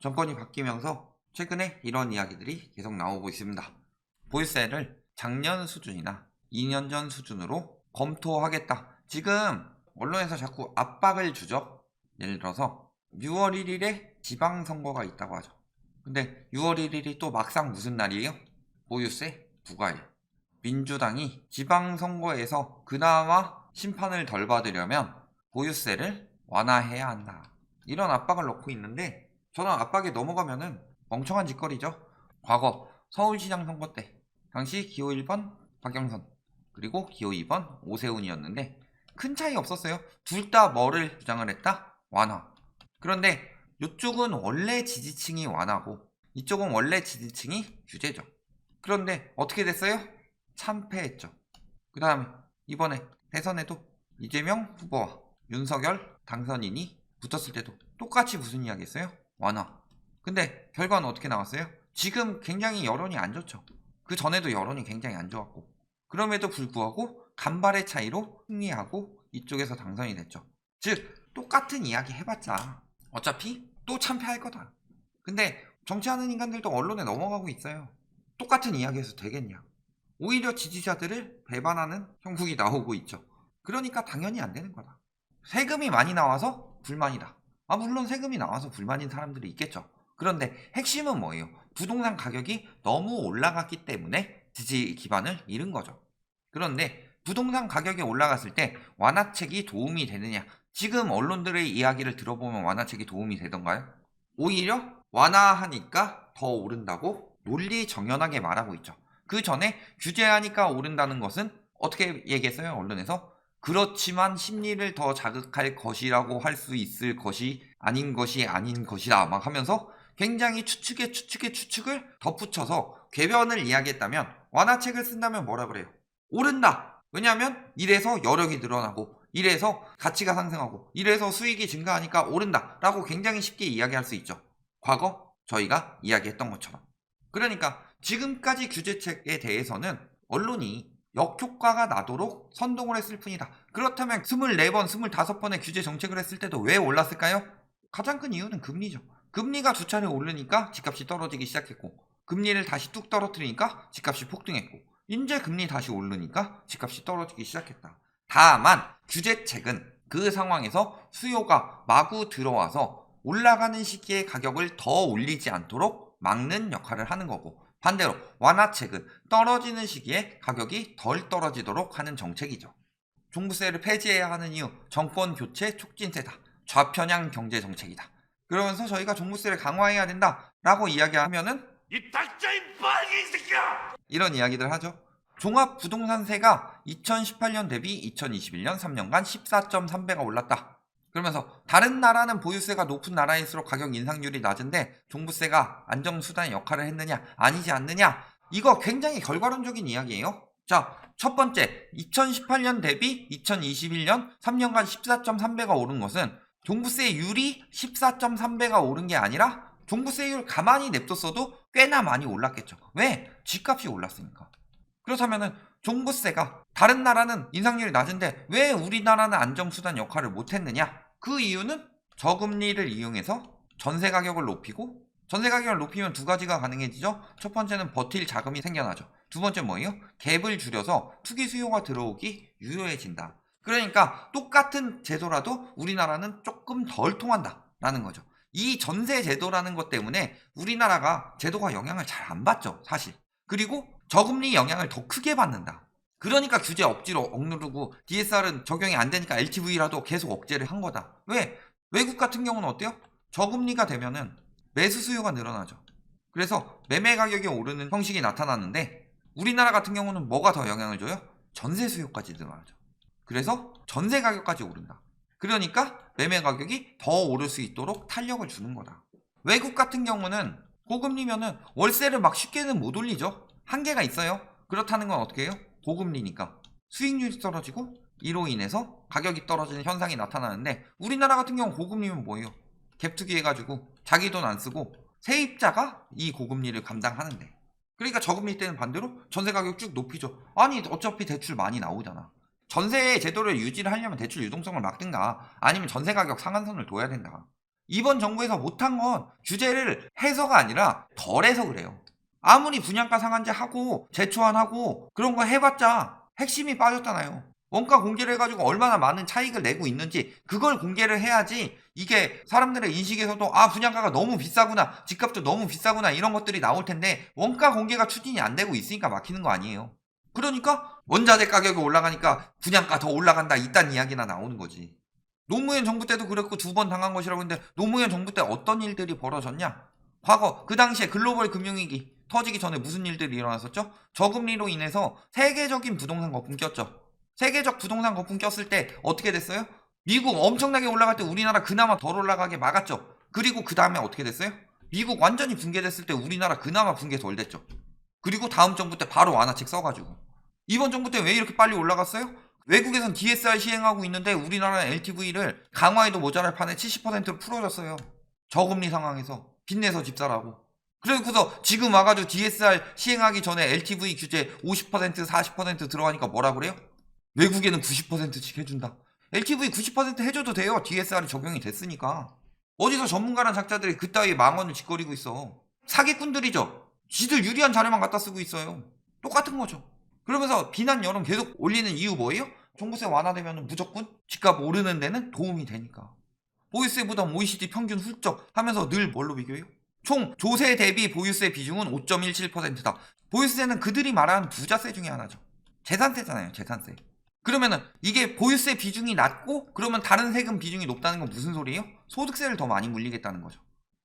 정권이 바뀌면서 최근에 이런 이야기들이 계속 나오고 있습니다. 보유세를 작년 수준이나 2년 전 수준으로 검토하겠다. 지금 언론에서 자꾸 압박을 주죠. 예를 들어서 6월 1일에 지방선거가 있다고 하죠. 근데 6월 1일이 또 막상 무슨 날이에요? 보유세 부과일. 민주당이 지방선거에서 그나마 심판을 덜 받으려면 보유세를 완화해야 한다. 이런 압박을 넣고 있는데 저는 압박에 넘어가면은 멍청한 짓거리죠. 과거 서울시장 선거 때 당시 기호 1번 박영선 그리고 기호 2번 오세훈이었는데 큰 차이 없었어요. 둘 다 뭐를 주장을 했다? 완화. 그런데 이쪽은 원래 지지층이 완화고 이쪽은 원래 지지층이 규제죠. 그런데 어떻게 됐어요? 참패했죠. 그 다음에 이번에 대선에도 이재명 후보와 윤석열 당선인이 붙었을 때도 똑같이 무슨 이야기 했어요? 완화. 근데 결과는 어떻게 나왔어요? 지금 굉장히 여론이 안 좋죠. 그 전에도 여론이 굉장히 안 좋았고 그럼에도 불구하고 간발의 차이로 승리하고 이쪽에서 당선이 됐죠. 즉 똑같은 이야기 해봤자 어차피 또 참패할 거다. 근데 정치하는 인간들도 언론에 넘어가고 있어요. 똑같은 이야기해서 되겠냐. 오히려 지지자들을 배반하는 형국이 나오고 있죠. 그러니까 당연히 안 되는 거다. 세금이 많이 나와서 불만이다. 물론 세금이 나와서 불만인 사람들이 있겠죠. 그런데 핵심은 뭐예요? 부동산 가격이 너무 올라갔기 때문에 지지 기반을 잃은 거죠. 그런데 부동산 가격이 올라갔을 때 완화책이 도움이 되느냐? 지금 언론들의 이야기를 들어보면 완화책이 도움이 되던가요? 오히려 완화하니까 더 오른다고 논리정연하게 말하고 있죠. 그 전에 규제하니까 오른다는 것은 어떻게 얘기했어요? 언론에서 그렇지만 심리를 더 자극할 것이라고 할 수 있을 것이 아닌 것이다 막 하면서 굉장히 추측을 덧붙여서 궤변을 이야기했다면 완화책을 쓴다면 뭐라 그래요? 오른다. 왜냐하면 이래서 여력이 늘어나고 이래서 가치가 상승하고 이래서 수익이 증가하니까 오른다 라고 굉장히 쉽게 이야기할 수 있죠. 과거 저희가 이야기했던 것처럼. 그러니까 지금까지 규제책에 대해서는 언론이 역효과가 나도록 선동을 했을 뿐이다. 그렇다면 24번, 25번의 규제 정책을 했을 때도 왜 올랐을까요? 가장 큰 이유는 금리죠. 금리가 두 차례 오르니까 집값이 떨어지기 시작했고 금리를 다시 뚝 떨어뜨리니까 집값이 폭등했고 이제 금리 다시 오르니까 집값이 떨어지기 시작했다. 다만 규제책은 그 상황에서 수요가 마구 들어와서 올라가는 시기에 가격을 더 올리지 않도록 막는 역할을 하는 거고 반대로 완화책은 떨어지는 시기에 가격이 덜 떨어지도록 하는 정책이죠. 종부세를 폐지해야 하는 이유 정권 교체 촉진세다. 좌편향 경제 정책이다. 그러면서 저희가 종부세를 강화해야 된다 라고 이야기하면은 이 닥쳐인 빨갱이 새끼야! 이런 이야기들 하죠. 종합부동산세가 2018년 대비 2021년 3년간 14.3배가 올랐다. 그러면서 다른 나라는 보유세가 높은 나라일수록 가격 인상률이 낮은데 종부세가 안정수단의 역할을 했느냐 아니지 않느냐 이거 굉장히 결과론적인 이야기예요. 자, 첫 번째 2018년 대비 2021년 3년간 14.3배가 오른 것은 종부세율이 14.3배가 오른 게 아니라 종부세율 가만히 냅뒀어도 꽤나 많이 올랐겠죠. 왜? 집값이 올랐으니까. 그렇다면은 종부세가 다른 나라는 인상률이 낮은데 왜 우리나라는 안정수단 역할을 못했느냐? 그 이유는 저금리를 이용해서 전세 가격을 높이고 전세 가격을 높이면 두 가지가 가능해지죠. 첫 번째는 버틸 자금이 생겨나죠. 두 번째 뭐예요? 갭을 줄여서 투기 수요가 들어오기 유효해진다. 그러니까 똑같은 제도라도 우리나라는 조금 덜 통한다라는 거죠. 이 전세 제도라는 것 때문에 우리나라가 제도가 영향을 잘 안 받죠, 사실. 그리고 저금리 영향을 더 크게 받는다. 그러니까 규제 억지로 억누르고 DSR은 적용이 안 되니까 LTV라도 계속 억제를 한 거다. 왜? 외국 같은 경우는 어때요? 저금리가 되면은 매수 수요가 늘어나죠. 그래서 매매 가격이 오르는 형식이 나타나는데 우리나라 같은 경우는 뭐가 더 영향을 줘요? 전세 수요까지 늘어나죠. 그래서 전세 가격까지 오른다. 그러니까 매매 가격이 더 오를 수 있도록 탄력을 주는 거다. 외국 같은 경우는 고금리면은 월세를 막 쉽게는 못 올리죠. 한계가 있어요. 그렇다는 건 어떻게 해요? 고금리니까 수익률이 떨어지고 이로 인해서 가격이 떨어지는 현상이 나타나는데 우리나라 같은 경우 고금리면 뭐예요? 갭투기 해가지고 자기 돈 안 쓰고 세입자가 이 고금리를 감당하는데 그러니까 저금리 때는 반대로 전세 가격 쭉 높이죠. 아니 어차피 대출 많이 나오잖아. 전세 제도를 유지를 하려면 대출 유동성을 막든가 아니면 전세 가격 상한선을 둬야 된다. 이번 정부에서 못한 건 규제를 해서가 아니라 덜해서 그래요. 아무리 분양가 상한제 하고 재초안하고 그런 거 해봤자 핵심이 빠졌잖아요. 원가 공개를 해가지고 얼마나 많은 차익을 내고 있는지 그걸 공개를 해야지 이게 사람들의 인식에서도 아 분양가가 너무 비싸구나, 집값도 너무 비싸구나 이런 것들이 나올 텐데 원가 공개가 추진이 안 되고 있으니까 막히는 거 아니에요. 그러니까 원자재 가격이 올라가니까 분양가 더 올라간다 이딴 이야기나 나오는 거지. 노무현 정부 때도 그랬고 2번 당한 것이라고 했는데 노무현 정부 때 어떤 일들이 벌어졌냐? 과거 그 당시에 글로벌 금융위기 터지기 전에 무슨 일들이 일어났었죠? 저금리로 인해서 세계적인 부동산 거품 꼈죠. 세계적 부동산 거품 꼈을 때 어떻게 됐어요? 미국 엄청나게 올라갈 때 우리나라 그나마 덜 올라가게 막았죠. 그리고 그 다음에 어떻게 됐어요? 미국 완전히 붕괴됐을 때 우리나라 그나마 붕괴 덜 됐죠. 그리고 다음 정부 때 바로 완화책 써가지고 이번 정부 때 왜 이렇게 빨리 올라갔어요? 외국에선 DSR 시행하고 있는데 우리나라는 LTV를 강화해도 모자랄 판에 70%로 풀어줬어요. 저금리 상황에서 빚내서 집 사라고. 그래서 지금 와가지고 DSR 시행하기 전에 LTV 규제 50% 40% 들어가니까 뭐라 그래요? 외국에는 90%씩 해준다. LTV 90% 해줘도 돼요. DSR이 적용이 됐으니까. 어디서 전문가란 작자들이 그따위 망언을 짓거리고 있어. 사기꾼들이죠. 지들 유리한 자료만 갖다 쓰고 있어요. 똑같은 거죠. 그러면서 비난 여론 계속 올리는 이유 뭐예요? 종부세 완화되면 무조건 집값 오르는 데는 도움이 되니까. 보유세 부담 OECD 평균 훌쩍 하면서 늘 뭘로 비교해요? 총 조세 대비 보유세 비중은 5.17%다. 보유세는 그들이 말하는 부자세 중에 하나죠. 재산세잖아요. 재산세. 그러면은 이게 보유세 비중이 낮고 그러면 다른 세금 비중이 높다는 건 무슨 소리예요? 소득세를 더 많이 물리겠다는 거죠.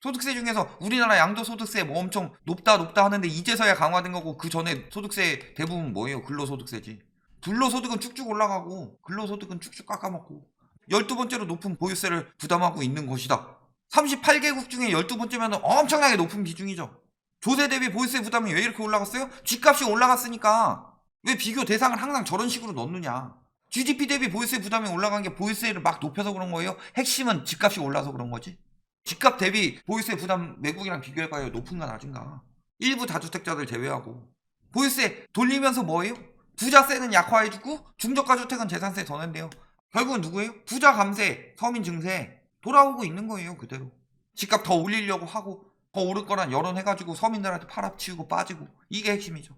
소득세 중에서 우리나라 양도소득세 뭐 엄청 높다 하는데 이제서야 강화된 거고 그 전에 소득세 대부분 뭐예요? 근로소득세지. 불로소득은 쭉쭉 올라가고 근로소득은 쭉쭉 깎아먹고 12번째로 높은 보유세를 부담하고 있는 것이다. 38개국 중에 12번째면 엄청나게 높은 비중이죠. 조세 대비 보유세 부담이 왜 이렇게 올라갔어요? 집값이 올라갔으니까. 왜 비교 대상을 항상 저런 식으로 넣느냐. GDP 대비 보유세 부담이 올라간 게 보유세를 막 높여서 그런 거예요? 핵심은 집값이 올라서 그런 거지. 집값 대비 보유세 부담 외국이랑 비교해봐요. 높은가 낮은가. 일부 다주택자들 제외하고. 보유세 돌리면서 뭐예요? 부자세는 약화해주고 중저가주택은 재산세 더 낸대요. 결국은 누구예요? 부자 감세, 서민 증세 돌아오고 있는 거예요. 그대로. 집값 더 올리려고 하고 더 오를 거란 여론해가지고 서민들한테 팔아치우고 빠지고 이게 핵심이죠.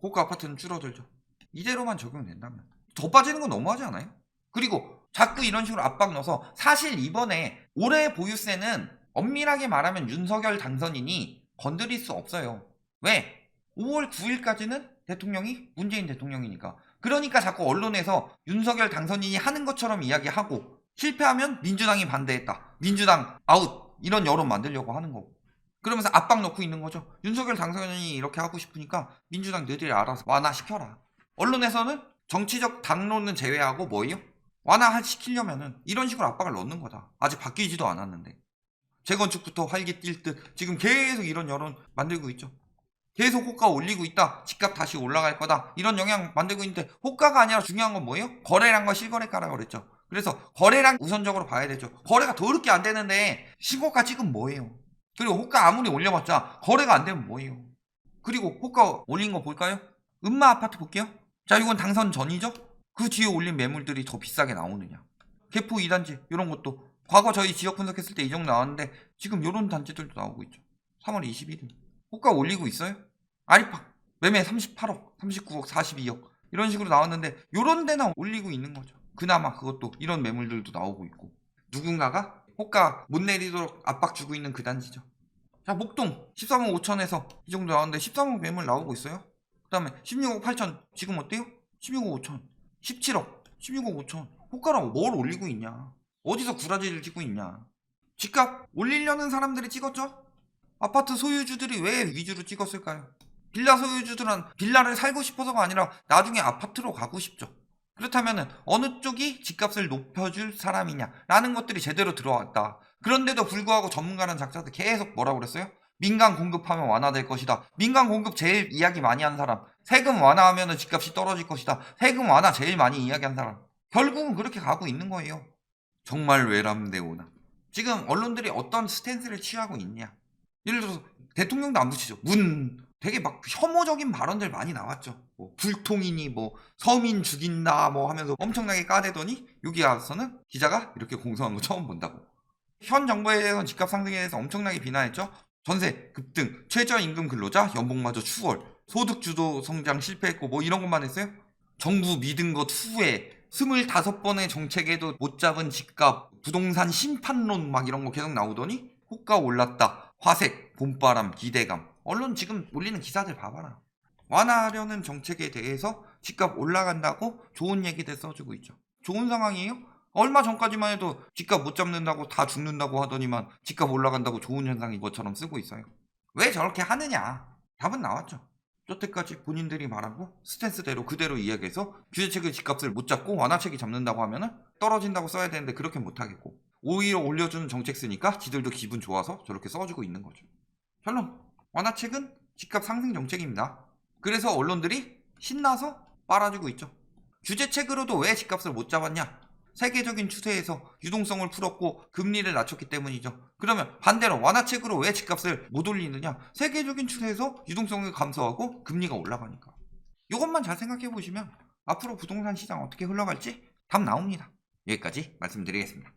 고가 아파트는 줄어들죠. 이대로만 적용된다면. 더 빠지는 건 너무하지 않아요? 그리고 자꾸 이런 식으로 압박 넣어서 사실 이번에 올해 보유세는 엄밀하게 말하면 윤석열 당선인이 건드릴 수 없어요. 왜? 5월 9일까지는 대통령이 문재인 대통령이니까. 그러니까 자꾸 언론에서 윤석열 당선인이 하는 것처럼 이야기하고 실패하면 민주당이 반대했다. 민주당 아웃. 이런 여론 만들려고 하는 거고. 그러면서 압박 넣고 있는 거죠. 윤석열 당선인이 이렇게 하고 싶으니까 민주당 너희들이 알아서 완화시켜라. 언론에서는 정치적 당론은 제외하고 뭐예요? 완화시키려면은 이런 식으로 압박을 넣는 거다. 아직 바뀌지도 않았는데. 재건축부터 활기 띨 듯 지금 계속 이런 여론 만들고 있죠. 계속 호가 올리고 있다. 집값 다시 올라갈 거다. 이런 영향 만들고 있는데 호가가 아니라 중요한 건 뭐예요? 거래량과 실거래가라고 그랬죠. 그래서 거래량 우선적으로 봐야 되죠. 거래가 더럽게 안 되는데 신고가 지금 뭐예요? 그리고 호가 아무리 올려봤자 거래가 안 되면 뭐예요? 그리고 호가 올린 거 볼까요? 음마 아파트 볼게요. 자, 이건 당선 전이죠? 그 뒤에 올린 매물들이 더 비싸게 나오느냐. 개포 2단지 이런 것도 과거 저희 지역 분석했을 때 이 정도 나왔는데 지금 이런 단지들도 나오고 있죠. 3월 21일 호가 올리고 있어요. 아리팍 매매 38억 39억 42억 이런 식으로 나왔는데 이런 데나 올리고 있는 거죠. 그나마 그것도 이런 매물들도 나오고 있고 누군가가 호가 못 내리도록 압박 주고 있는 그 단지죠. 자, 목동 13억 5천에서 이 정도 나왔는데 13억 매물 나오고 있어요. 그 다음에 16억 8천 지금 어때요? 16억 5천 17억 16억 5천 호가라고 뭘 올리고 있냐. 어디서 구라지를 찍고 있냐. 집값 올리려는 사람들이 찍었죠. 아파트 소유주들이 왜 위주로 찍었을까요? 빌라 소유주들은 빌라를 살고 싶어서가 아니라 나중에 아파트로 가고 싶죠. 그렇다면 어느 쪽이 집값을 높여줄 사람이냐 라는 것들이 제대로 들어왔다. 그런데도 불구하고 전문가라는 작자들 계속 뭐라고 그랬어요? 민간 공급하면 완화될 것이다. 민간 공급 제일 이야기 많이 한 사람. 세금 완화하면 집값이 떨어질 것이다. 세금 완화 제일 많이 이야기한 사람. 결국은 그렇게 가고 있는 거예요. 정말 외람되오나. 지금 언론들이 어떤 스탠스를 취하고 있냐. 예를 들어서 대통령도 안 붙이죠. 되게 막 혐오적인 발언들 많이 나왔죠. 뭐 불통이니 뭐 서민 죽인다 뭐 하면서 엄청나게 까대더니 여기 와서는 기자가 이렇게 공성한 거 처음 본다고. 현 정부에 대해서는 집값 상승에 대해서 엄청나게 비난했죠. 전세 급등, 최저임금 근로자 연봉마저 추월, 소득주도 성장 실패했고 뭐 이런 것만 했어요? 정부 믿은 것 후에 25번의 정책에도 못 잡은 집값, 부동산 심판론 막 이런 거 계속 나오더니 호가 올랐다, 화색, 봄바람, 기대감. 언론 지금 올리는 기사들 봐봐라. 완화하려는 정책에 대해서 집값 올라간다고 좋은 얘기들 써주고 있죠. 좋은 상황이에요? 얼마 전까지만 해도 집값 못 잡는다고 다 죽는다고 하더니만 집값 올라간다고 좋은 현상인 것처럼 쓰고 있어요. 왜 저렇게 하느냐? 답은 나왔죠. 여태까지 본인들이 말하고 스탠스대로 그대로 이야기해서 규제책의 집값을 못 잡고 완화책이 잡는다고 하면은 떨어진다고 써야 되는데 그렇게 못하겠고 오히려 올려주는 정책 쓰니까 지들도 기분 좋아서 저렇게 써주고 있는 거죠. 결론, 완화책은 집값 상승 정책입니다. 그래서 언론들이 신나서 빨아주고 있죠. 규제책으로도 왜 집값을 못 잡았냐? 세계적인 추세에서 유동성을 풀었고 금리를 낮췄기 때문이죠. 그러면 반대로 완화책으로 왜 집값을 못 올리느냐? 세계적인 추세에서 유동성을 감소하고 금리가 올라가니까. 이것만 잘 생각해 보시면 앞으로 부동산 시장 어떻게 흘러갈지 답 나옵니다. 여기까지 말씀드리겠습니다.